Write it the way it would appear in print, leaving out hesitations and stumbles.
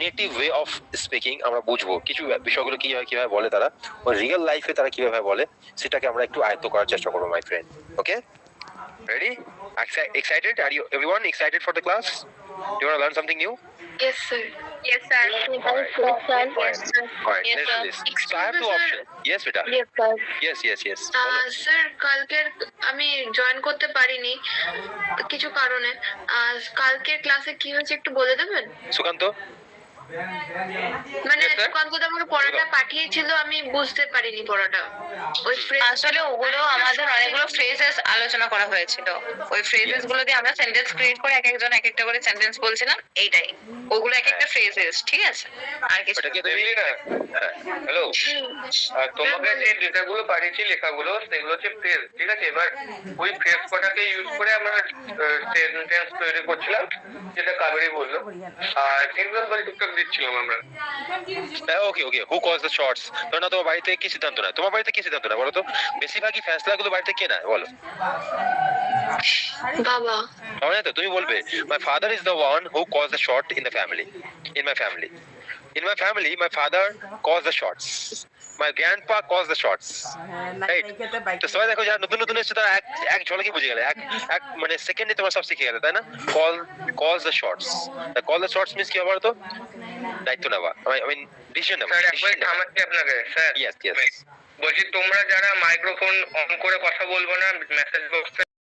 Native way of speaking আমরা বুঝবো, কিছু বিষয়গুলো কিভাবে বলে তারা, রিয়েল লাইফে তারা কিভাবে বলে, সেটাকে আমরা একটু আয়ত্ত করার চেষ্টা করবো my friend. Okay, ready? Excited? Are you everyone excited for the class? Do you want to learn something new? Yes, sir. Yes, sir. Alright. Yes, sir. Alright, Yes, let's do sir. this. Excuse So I have me, two sir. options. Yes, beta. Yes, sir. Yes. Follow. Sir কালকের আমি join করতে পারিনি কিছু কারণে। কালকের ক্লাসে কি হয়েছে একটু বলে দেবেন? সুকান্ত, মানে Yes, sir. সুকান্ত দা আমাকে পড়াটা পাঠিয়েছিল, আমি বুঝতে পারিনি পড়াটা। ওই আসলে ওগুলো আমাদের অনেকগুলো ফ্রেজেস আলোচনা করা হয়েছিল। ওই ফ্রেজেস গুলো দিয়ে আমরা সেন্টেন্স ক্রিয়েট করে এক একজন এক একটা করে সেন্টেন্স বলছিলাম, এইটাই। ওগুলো এক একটা ফ্রেজেস, ঠিক আছে? আর কিছু ওটা কি তুমি বুঝলি না? হ্যালো, তোমাকে যে ডেটাগুলো পাঠিয়েছি, লেখাগুলো, সেগুলো হচ্ছে ফ্রেজ, ঠিক আছে? এবার ওই ফ্রেজ কটাকে ইউজ করে আমরা সেন্টেন্স তৈরি করছিলাম, যেটা কাবেরী বললো, আর এক্সাম্পল টুকটাক দিচ্ছিলাম আমরা। ওকে হু কজ দ্য শর্টস? ধরো না, তোমার বাড়িতে কি সিদ্ধান্ত নেয়? তোমার বাড়িতে কি সিদ্ধান্ত নেয় বলো তো? বেশিরভাগই ফ্যাসলাগুলো বাড়িতে কে নেয় বলো? বাবা। তাহলে তো তুমি বলবে my father is the one who calls the shot in the family. In my family my father calls the shots, my grandpa calls the shots, right? তো সবাই দেখো, যারা নতুন এসেছে তারা এক ঝলকে বুঝে গেলে, এক মানে সেকেন্ডে তোমরা সব শিখে গেলে, তাই না? Cause the shots. Call the shots means কি বলো তো? দায়িত্ব নেওয়া, আই মিন ডিসিশন নেওয়া। স্যার একবার থামাচ্ছি আপনাকে, স্যার। ইয়েস। বলছি তোমরা যারা মাইক্রোফোন অন করে কথা বলবো না, মেসেজ বক্সে